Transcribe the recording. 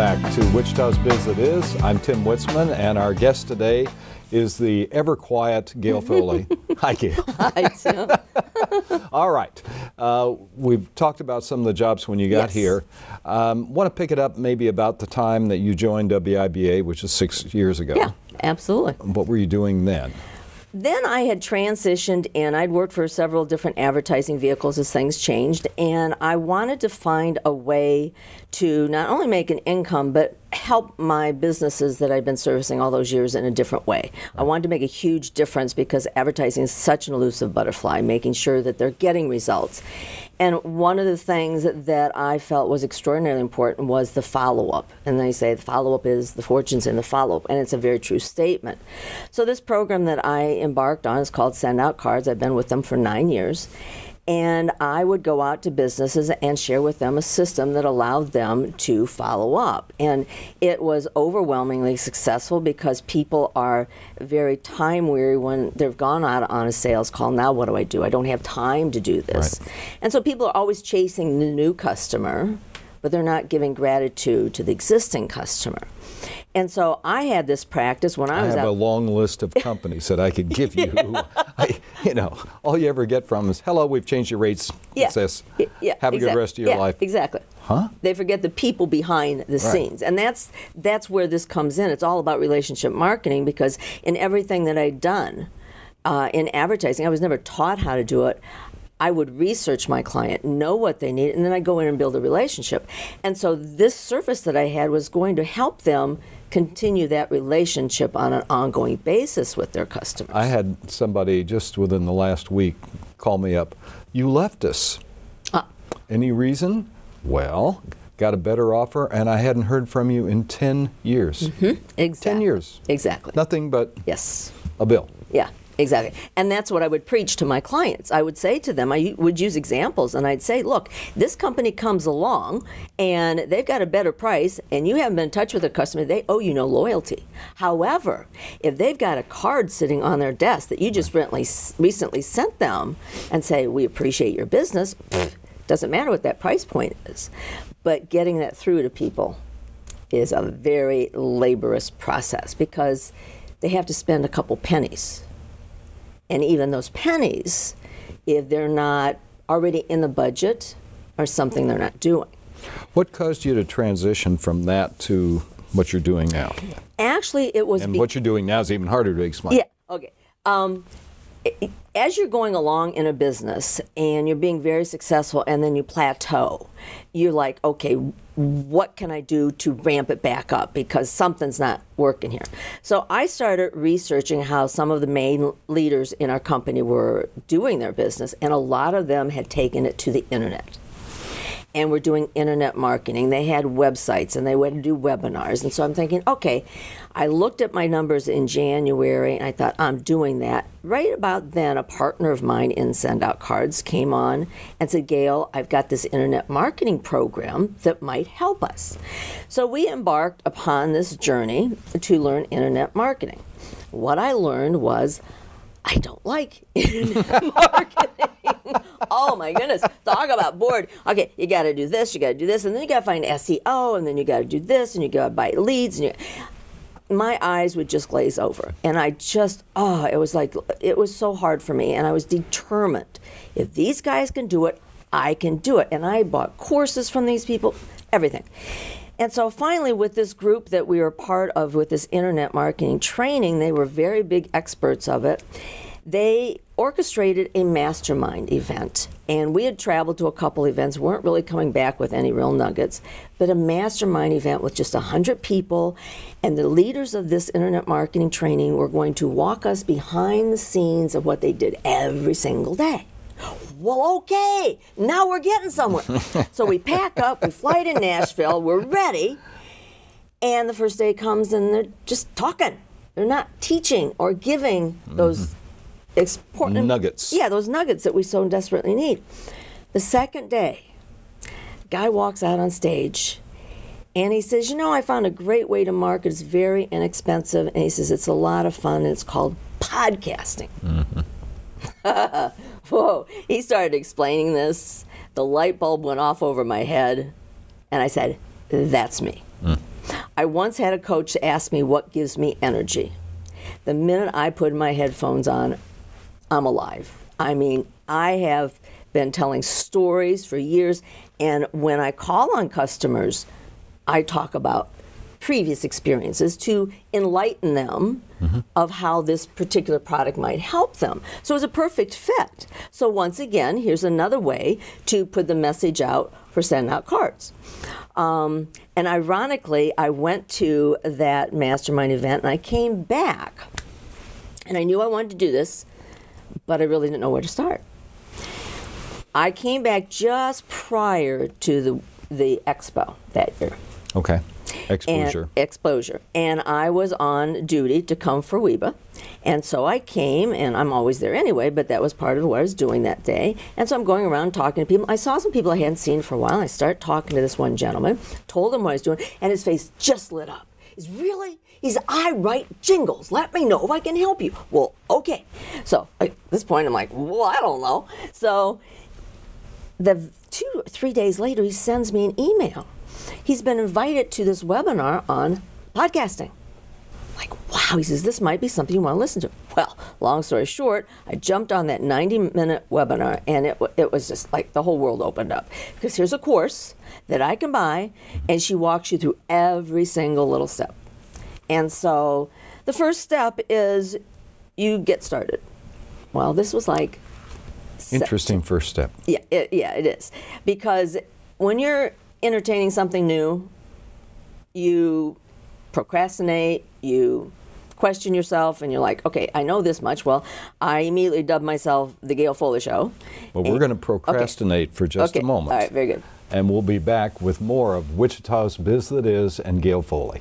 back to Wichita's Biz It Is. I'm Tim Witzman, and our guest today is the ever-quiet Gail Foley. Hi, Gail. Hi, Tim. All right. We've talked about some of the jobs when you got here. Want to pick it up maybe about the time that you joined WIBA, which is 6 years ago. Yeah, absolutely. What were you doing then? Then I had transitioned and I'd worked for several different advertising vehicles as things changed, and I wanted to find a way to not only make an income but help my businesses that I'd been servicing all those years in a different way. I wanted to make a huge difference because advertising is such an elusive butterfly, making sure that they're getting results. And one of the things that I felt was extraordinarily important was the follow-up. And they say the follow-up is the fortunes in the follow-up, and it's a very true statement. So this program that I embarked on is called Send Out Cards. I've been with them for 9 years. And I would go out to businesses and share with them a system that allowed them to follow up. And it was overwhelmingly successful because people are very time weary when they've gone out on a sales call. Now what do? I don't have time to do this. Right. And so people are always chasing the new customer, but they're not giving gratitude to the existing customer. And so I had this practice when I was have a long list of companies that I could give you. All you ever get from is, hello, we've changed your rates. It says, have a good rest of your life. Exactly. Huh? They forget the people behind the scenes. And that's where this comes in. It's all about relationship marketing, because in everything that I'd done in advertising, I was never taught how to do it. I would research my client, know what they need, and then I'd go in and build a relationship. And so this service that I had was going to help them continue that relationship on an ongoing basis with their customers. I had somebody just within the last week call me up. You left us. Any reason? Well, got a better offer, and I hadn't heard from you in 10 years. Mm-hmm. Exactly. 10 years. Exactly. Nothing but a bill. Yeah. Exactly. And that's what I would preach to my clients. I would say to them, I would use examples, and I'd say, look, this company comes along and they've got a better price and you haven't been in touch with the customer, they owe you no loyalty. However, if they've got a card sitting on their desk that you just recently sent them and say, we appreciate your business, doesn't matter what that price point is. But getting that through to people is a very laborious process because they have to spend a couple pennies. And even those pennies, if they're not already in the budget, are something they're not doing. What caused you to transition from that to what you're doing now? Actually, it was... And what you're doing now is even harder to explain. Yeah, okay. As you're going along in a business and you're being very successful and then you plateau, you're like, okay, what can I do to ramp it back up because something's not working here? So I started researching how some of the main leaders in our company were doing their business, and a lot of them had taken it to the internet. And were doing internet marketing. They had websites and they would do webinars. And so I'm thinking, okay, I looked at my numbers in January and I thought, I'm doing that. Right about then, a partner of mine in Send Out Cards came on and said, Gail, I've got this internet marketing program that might help us. So we embarked upon this journey to learn internet marketing. What I learned was, I don't like internet marketing. Oh my goodness, talk about bored. Okay, you got to do this, and then you got to find SEO, and then you got to do this, and you got to buy leads. And my eyes would just glaze over. And I just, it was so hard for me. And I was determined, if these guys can do it, I can do it. And I bought courses from these people, everything. And so finally, with this group that we were part of with this internet marketing training, they were very big experts of it. They orchestrated a mastermind event. And we had traveled to a couple events, weren't really coming back with any real nuggets, but a mastermind event with just 100 people. And the leaders of this internet marketing training were going to walk us behind the scenes of what they did every single day. Well, okay, now we're getting somewhere. So we pack up, we fly to Nashville, we're ready, and the first day comes and they're just talking. They're not teaching or giving those important nuggets. Yeah, those nuggets that we so desperately need. The second day, guy walks out on stage and he says, I found a great way to market. It's very inexpensive. And he says, it's a lot of fun, and it's called podcasting. Mm-hmm. Whoa, he started explaining this. The light bulb went off over my head, and I said, that's me. I once had a coach ask me what gives me energy. The minute I put my headphones on, I'm alive. I mean, I have been telling stories for years, and when I call on customers, I talk about previous experiences to enlighten them of how this particular product might help them. So it's a perfect fit. So once again, here's another way to put the message out for sending out cards. And ironically, I went to that mastermind event and I came back and I knew I wanted to do this, but I really didn't know where to start. I came back just prior to the expo that year. Okay. Exposure. And exposure. And I was on duty to come for WEBA. And so I came, and I'm always there anyway, but that was part of what I was doing that day. And so I'm going around talking to people. I saw some people I hadn't seen for a while. I started talking to this one gentleman, told him what I was doing, and his face just lit up. I write jingles. Let me know if I can help you. Well, okay. So at this point, I'm like, well, I don't know. So 3 days later, he sends me an email. He's been invited to this webinar on podcasting. Like, wow, he says, this might be something you want to listen to. Well, long story short, I jumped on that 90-minute webinar, and it was just like the whole world opened up. Because here's a course that I can buy, and she walks you through every single little step. And so the first step is you get started. Well, this was like... Interesting first step. Yeah, it is. Because when you're entertaining something new, you procrastinate, you question yourself, and you're like, okay, I know this much. Well, I immediately dubbed myself the Gail Foley Show. Well, we're going to procrastinate for just a moment. All right, very good. And we'll be back with more of Wichita's Biz That Is and Gail Foley.